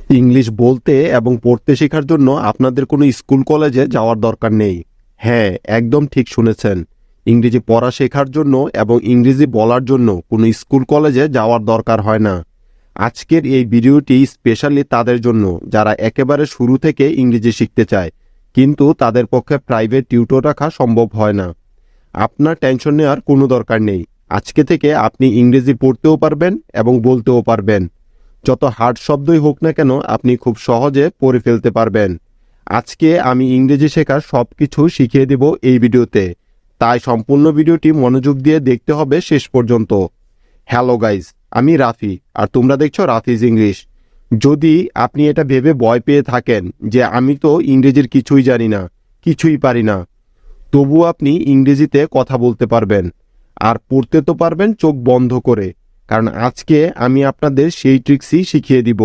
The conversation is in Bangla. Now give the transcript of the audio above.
ইংলিশ বলতে এবং পড়তে শেখার জন্য আপনাদের কোনো স্কুল কলেজে যাওয়ার দরকার নেই। হ্যাঁ, একদম ঠিক শুনেছেন। ইংরেজি পড়া শেখার জন্য এবং ইংরেজি বলার জন্য কোনো স্কুল কলেজে যাওয়ার দরকার হয় না। আজকের এই ভিডিওটি স্পেশালি তাদের জন্য যারা একেবারে শুরু থেকে ইংরেজি শিখতে চায়, কিন্তু তাদের পক্ষে প্রাইভেট টিউটর রাখা সম্ভব হয় না। আপনার টেনশন নেওয়ার কোনো দরকার নেই। আজকে থেকে আপনি ইংরেজি পড়তেও পারবেন এবং বলতেও পারবেন। যত হার্ড শব্দই হোক না কেন আপনি খুব সহজে পড়ে ফেলতে পারবেন। আজকে আমি ইংরেজি শেখার সব কিছু শিখিয়ে দেব এই ভিডিওতে, তাই সম্পূর্ণ ভিডিওটি মনোযোগ দিয়ে দেখতে হবে শেষ পর্যন্ত। হ্যালো গাইজ, আমি রাফি আর তোমরা দেখছো রাফিজ ইংলিশ। যদি আপনি এটা ভেবে ভয় পেয়ে থাকেন যে আমি তো ইংরেজির কিছুই জানি না, কিছুই পারি না, তবুও আপনি ইংরেজিতে কথা বলতে পারবেন আর পড়তে তো পারবেন চোখ বন্ধ করে, কারণ আজকে আমি আপনাদের সেই ট্রিক্সই শিখিয়ে দিব।